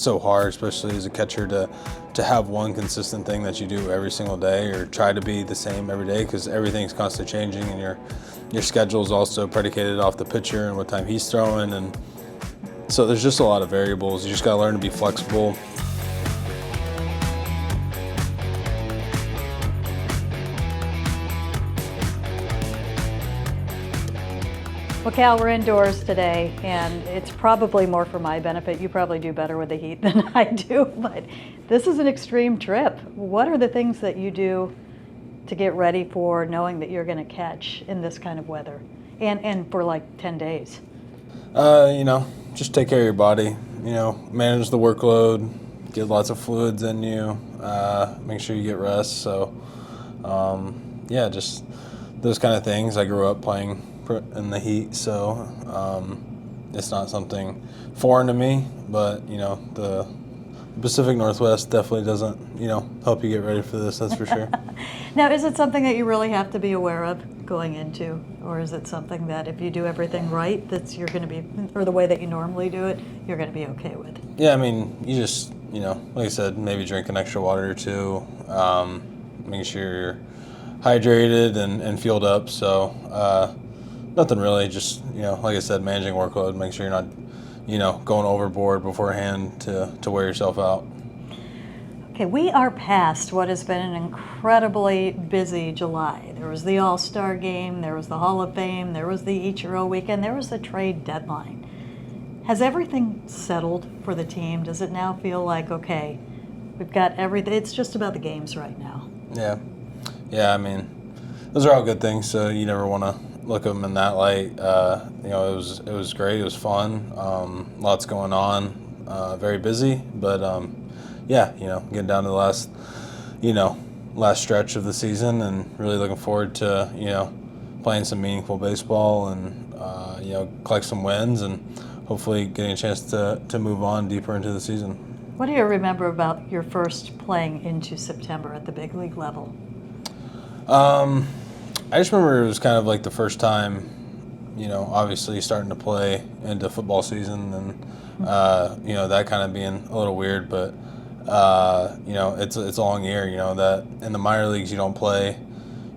so hard, especially as a catcher, to have one consistent thing that you do every single day, or try to be the same every day, because everything's constantly changing, and your schedule is also predicated off the pitcher and what time he's throwing, and so there's just a lot of variables. You just got to learn to be flexible. Well, Cal, we're indoors today, and it's probably more for my benefit. You probably do better with the heat than I do, but this is an extreme trip. What are the things that you do to get ready for knowing that you're going to catch in this kind of weather and for like 10 days? Just take care of your body, manage the workload, get lots of fluids in you, make sure you get rest. So, just those kind of things. I grew up playing in the heat, so it's not something foreign to me, but the Pacific Northwest definitely doesn't help you get ready for this, that's for sure. Now, is it something that you really have to be aware of going into, or is it something that if you do everything right, you're going to be, or the way that you normally do it, you're going to be okay with? Yeah, I mean, you just like I said, maybe drink an extra water or two, making sure you're hydrated and fueled up. So nothing really, just, like I said, managing workload, make sure you're not, going overboard beforehand to wear yourself out. Okay, we are past what has been an incredibly busy July. There was the All-Star game, there was the Hall of Fame, there was the P.R.O weekend, there was the trade deadline. Has everything settled for the team? Does it now feel like, okay, we've got everything, it's just about the games right now? Yeah, I mean, those are all good things, so you never want to look at them in that light. It was great. It was fun. Lots going on. Very busy, but getting down to the last stretch of the season, and really looking forward to playing some meaningful baseball and collect some wins, and hopefully getting a chance to move on deeper into the season. What do you remember about your first playing into September at the big league level? I just remember it was kind of like the first time, obviously starting to play into football season, and that kind of being a little weird, but it's a long year. That in the minor leagues you don't play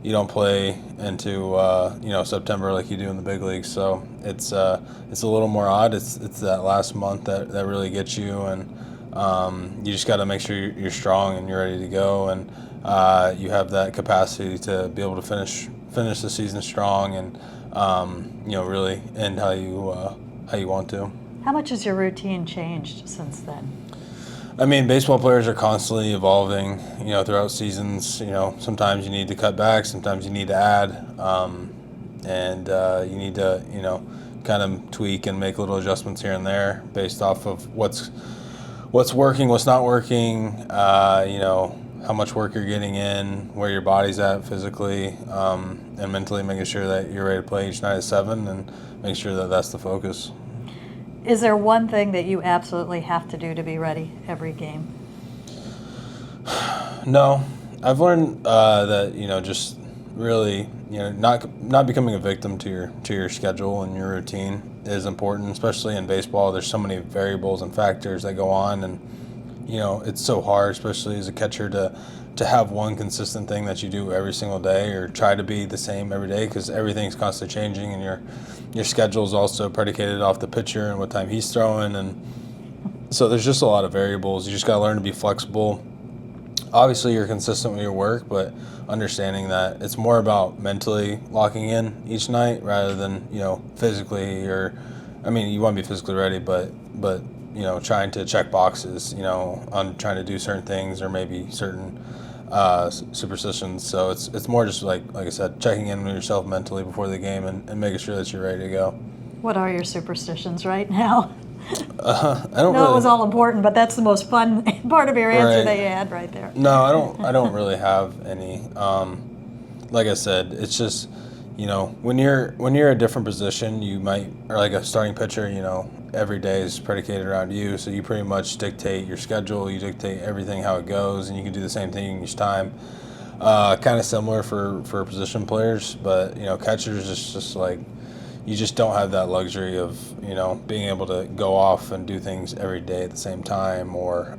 into September like you do in the big leagues. So it's a little more odd. It's that last month that really gets you, and you just got to make sure you're strong and you're ready to go, and you have that capacity to be able to finish the season strong, and really end how you want to. How much has your routine changed since then? I mean, baseball players are constantly evolving, throughout seasons. Sometimes you need to cut back, sometimes you need to add, and you need to, kind of tweak and make little adjustments here and there based off of what's working, what's not working, how much work you're getting in, where your body's at physically, and mentally, making sure that you're ready to play each night at 7, and make sure that that's the focus. Is there one thing that you absolutely have to do to be ready every game? No, I've learned that just really not becoming a victim to your schedule and your routine is important, especially in baseball. There's so many variables and factors that go on, and it's so hard, especially as a catcher, to have one consistent thing that you do every single day, or try to be the same every day, because everything's constantly changing, and your schedule is also predicated off the pitcher and what time he's throwing, and so there's just a lot of variables. You just got to learn to be flexible. Obviously, you're consistent with your work, but understanding that it's more about mentally locking in each night rather than physically, you want to be physically ready, but trying to check boxes, on trying to do certain things, or maybe certain superstitions. So it's more just like I said, checking in with yourself mentally before the game, and making sure that you're ready to go. What are your superstitions right now? I don't know really, it was all important, but that's the most fun part of your answer Right. that you had right there. No, I don't really have any. Like I said, it's just when you're a different position, you might, or like a starting pitcher, every day is predicated around you, so you pretty much dictate your schedule, you dictate everything how it goes, and you can do the same thing each time. Kind of similar for position players, but catchers is just like you just don't have that luxury of, being able to go off and do things every day at the same time, or,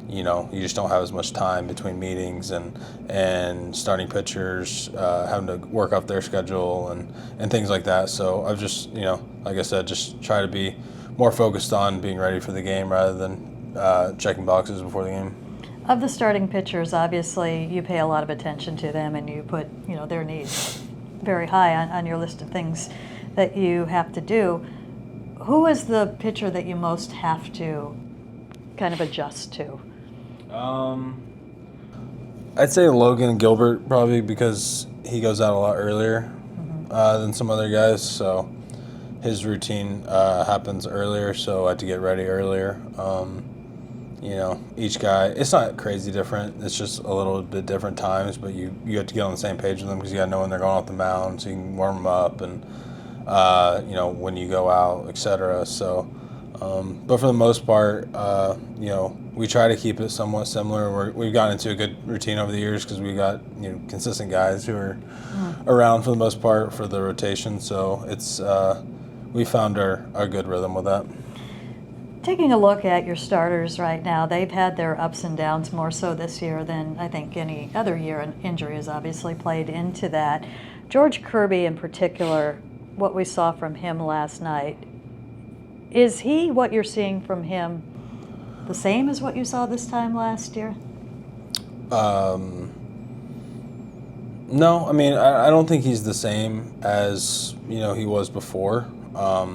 you just don't have as much time between meetings and starting pitchers, having to work off their schedule and things like that. So I've just, like I said, just try to be more focused on being ready for the game rather than checking boxes before the game. Of the starting pitchers, obviously, you pay a lot of attention to them, and you put, their needs very high on your list of things that you have to do. Who is the pitcher that you most have to kind of adjust to? I'd say Logan Gilbert, probably because he goes out a lot earlier than some other guys. So his routine happens earlier, so I had to get ready earlier. Each guy, it's not crazy different. It's just a little bit different times, but you have to get on the same page with them because you got to know when they're going off the mound, so you can warm them up and, when you go out, etc. So, but for the most part, we try to keep it somewhat similar. We've gotten into a good routine over the years because we got, consistent guys who are around for the most part for the rotation. So it's, we found our good rhythm with that. Taking a look at your starters right now, they've had their ups and downs more so this year than I think any other year, and injury has obviously played into that. George Kirby in particular, what we saw from him last night, is he, what you're seeing from him, the same as what you saw this time last year? No, I mean, I don't think he's the same as, he was before. I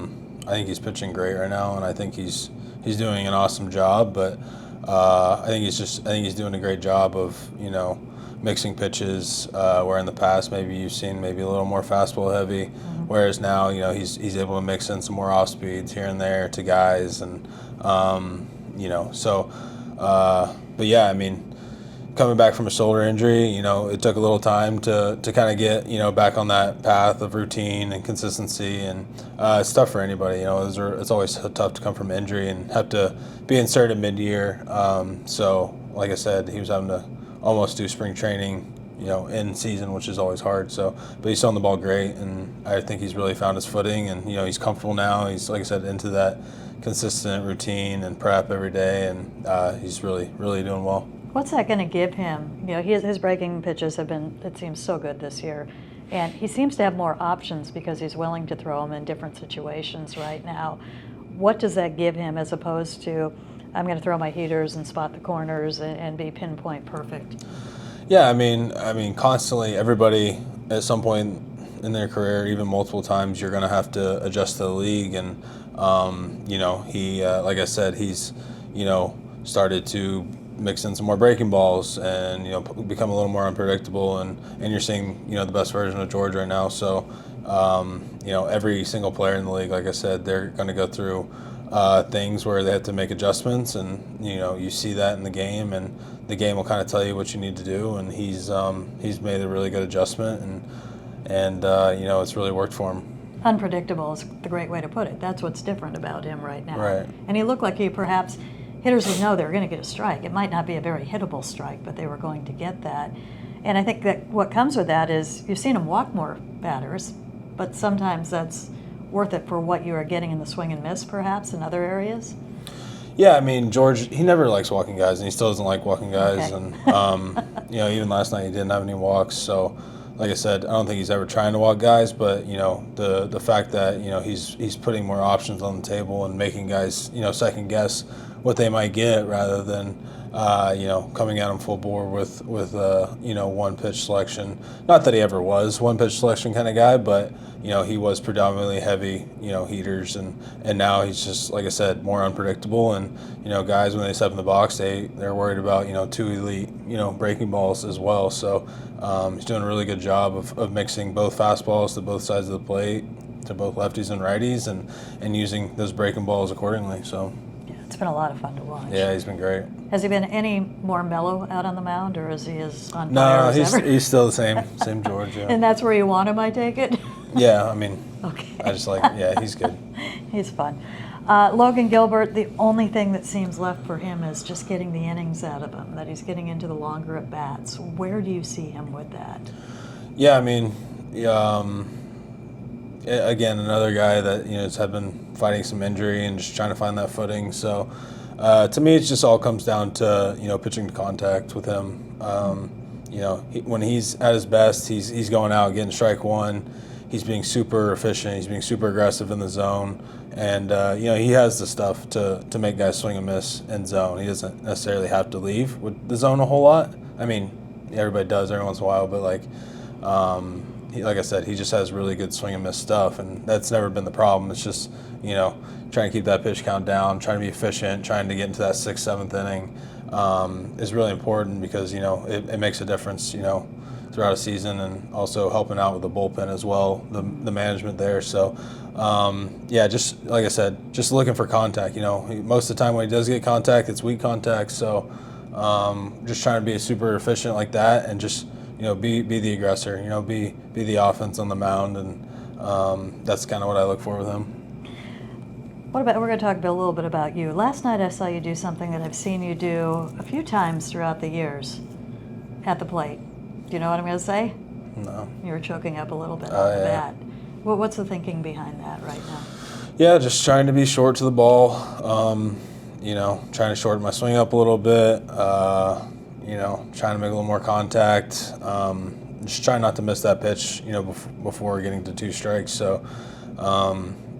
think he's pitching great right now, and I think he's doing an awesome job. But I think he's doing a great job of mixing pitches. Where in the past maybe you've seen maybe a little more fastball heavy, whereas now he's able to mix in some more off speeds here and there to guys, and so. But yeah, I mean, coming back from a shoulder injury, it took a little time to kind of get, back on that path of routine and consistency. And it's tough for anybody, it's always tough to come from injury and have to be inserted mid-year. So, like I said, he was having to almost do spring training, in season, which is always hard. So, but he's throwing the ball great, and I think he's really found his footing, and, he's comfortable now. He's, like I said, into that consistent routine and prep every day, and he's really, really doing well. What's that going to give him? His breaking pitches have been, it seems, so good this year. And he seems to have more options because he's willing to throw them in different situations right now. What does that give him as opposed to, I'm going to throw my heaters and spot the corners and be pinpoint perfect? Yeah, I mean, constantly, everybody at some point in their career, even multiple times, you're going to have to adjust to the league. And, he, like I said, he's, started to mix in some more breaking balls and become a little more unpredictable, and you're seeing the best version of George right now. So every single player in the league, like I said, they're going to go through things where they have to make adjustments, and you see that in the game, and the game will kind of tell you what you need to do, and he's made a really good adjustment, and it's really worked for him. Unpredictable is the great way to put it. That's what's different about him right now. Right. And he looked like he perhaps, hitters would know they were going to get a strike. It might not be a very hittable strike, but they were going to get that. And I think that what comes with that is you've seen him walk more batters, but sometimes that's worth it for what you are getting in the swing and miss, perhaps, in other areas. Yeah, I mean, George, he never likes walking guys, and he still doesn't like walking guys. Okay. And, even last night he didn't have any walks. So, like I said, I don't think he's ever trying to walk guys, but, the fact that, he's putting more options on the table and making guys, second guess what they might get rather than, coming at them full bore with one pitch selection. Not that he ever was one pitch selection kind of guy, but, he was predominantly heavy, heaters, and now he's just, like I said, more unpredictable. And, guys, when they step in the box, they're worried about, two elite, breaking balls as well. So he's doing a really good job of mixing both fastballs to both sides of the plate, to both lefties and righties, and using those breaking balls accordingly. So. It's been a lot of fun to watch. Yeah, he's been great. Has he been any more mellow out on the mound, or is he as on fire as ever? No, he's still the same George. Yeah. And that's where you want him, I take it? Yeah, I mean, okay. I just he's good. He's fun. Logan Gilbert, the only thing that seems left for him is just getting the innings out of him, that he's getting into the longer at-bats. Where do you see him with that? Yeah, I mean, again, another guy that has had been fighting some injury and just trying to find that footing. So to me, it just all comes down to pitching to contact with him. When he's at his best, he's going out getting strike one. He's being super efficient. He's being super aggressive in the zone, and he has the stuff to make guys swing and miss in zone. He doesn't necessarily have to leave with the zone a whole lot. I mean, everybody does every once in a while, but like I said, he just has really good swing and miss stuff, and that's never been the problem. It's just trying to keep that pitch count down, trying to be efficient, trying to get into that 6th, 7th inning is really important because it makes a difference throughout a season, and also helping out with the bullpen as well, the management there. So just like I said, just looking for contact. Most of the time when he does get contact, it's weak contact. So just trying to be super efficient like that, and just be the aggressor. Be the offense on the mound, and that's kind of what I look for with him. We're going to talk a little bit about you. Last night I saw you do something that I've seen you do a few times throughout the years at the plate. Do you know what I'm going to say? No. You were choking up a little bit on the bat. What's the thinking behind that right now? Yeah, just trying to be short to the ball. Trying to shorten my swing up a little bit. Trying to make a little more contact. Just trying not to miss that pitch, before getting to 2 strikes. So,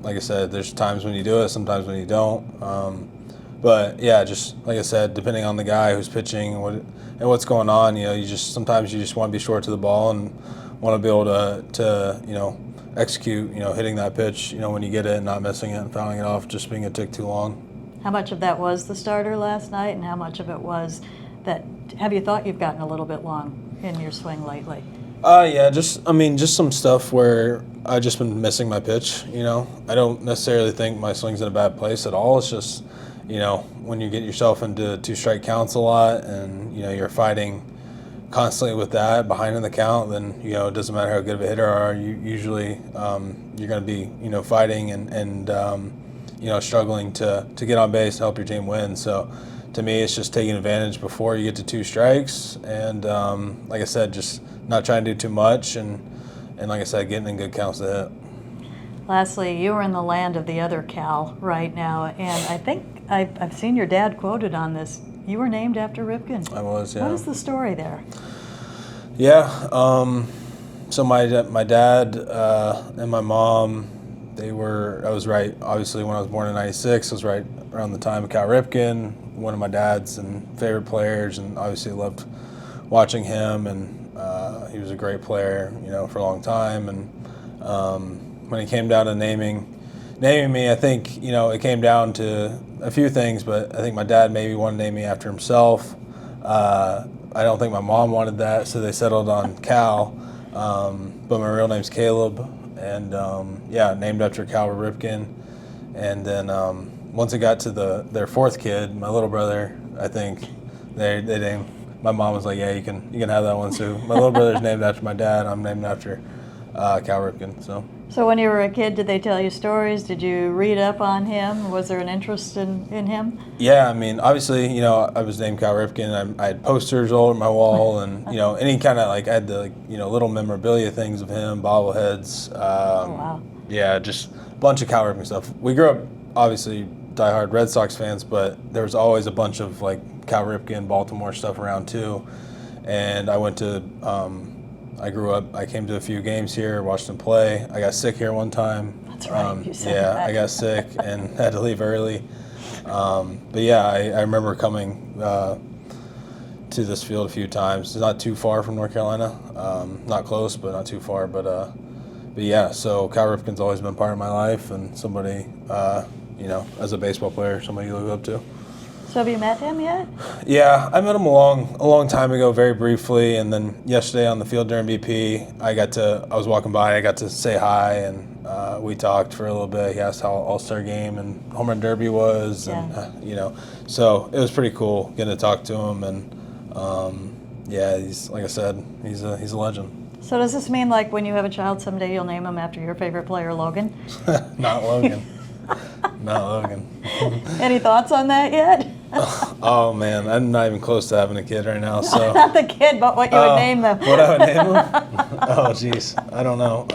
like I said, there's times when you do it, sometimes when you don't. But yeah, just like I said, depending on the guy who's pitching and what's going on, sometimes you just want to be short to the ball and want to be able to execute, hitting that pitch, when you get it and not missing it and fouling it off, just being a tick too long. How much of that was the starter last night, and how much of it was that? Have you thought you've gotten a little bit long in your swing lately? Just some stuff where I've just been missing my pitch. I don't necessarily think my swing's in a bad place at all. It's just, when you get yourself into 2 strike counts a lot, and you're fighting constantly with that behind in the count, then it doesn't matter how good of a hitter you are. You usually you're going to be fighting and struggling to get on base and help your team win. So to me, it's just taking advantage before you get to 2 strikes, and like I said, just not trying to do too much, and like I said, getting in good counts to hit. Lastly, you are in the land of the other Cal right now, and I think I've seen your dad quoted on this. You were named after Ripken. I was, yeah. What is the story there? Yeah, so my dad and my mom, I was right, obviously when I was born in 96, I was right around the time of Cal Ripken, one of my dad's and favorite players, and obviously loved watching him, and he was a great player, for a long time. And when it came down to naming me, I think, it came down to a few things, but I think my dad maybe wanted to name me after himself. I don't think my mom wanted that, so they settled on Cal. But my real name's Caleb, and named after Cal Ripken. And then once it got to their 4th kid, my little brother, I think they named. My mom was like, "Yeah, you can have that one too." My little brother's named after my dad. I'm named after Cal Ripken. So when you were a kid, did they tell you stories? Did you read up on him? Was there an interest in him? Yeah, obviously, I was named Cal Ripken. I had posters all over my wall, and any kind of I had the little memorabilia things of him, bobbleheads. Oh, wow. Yeah, just a bunch of Cal Ripken stuff. We grew up obviously diehard Red Sox fans, but there was always a bunch of Cal Ripken, Baltimore stuff around too. And I went to, I came to a few games here, watched him play. I got sick here one time. That's right, you said that. I got sick and had to leave early. But yeah, I remember coming to this field a few times. It's not too far from North Carolina. Not close, but not too far. But yeah, so Cal Ripken's always been part of my life, and somebody, as a baseball player, somebody you look up to. So have you met him yet? Yeah, I met him a long time ago, very briefly, and then yesterday on the field during BP, I was walking by, I got to say hi, and we talked for a little bit. He asked how All-Star Game and Home Run Derby was, and so it was pretty cool getting to talk to him, and he's, like I said, he's a legend. So does this mean when you have a child someday you'll name him after your favorite player, Logan? Not Logan. Not Logan. Any thoughts on that yet? Oh man, I'm not even close to having a kid right now. So Not the kid, but what you would name them. what I would name him? Oh jeez, I don't know.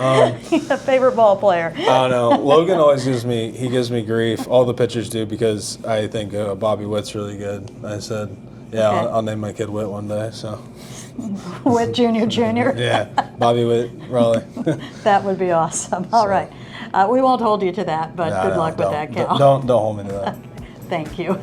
A favorite ball player. I don't know. Logan always gives me grief. All the pitchers do because I think Bobby Witt's really good. I said, yeah, Okay. I'll name my kid Witt one day. So With Junior. yeah, Bobby Witt, Raleigh. That would be awesome. All right. We won't hold you to that, but No, good no, luck with that, Cal. Don't hold me to that. Thank you.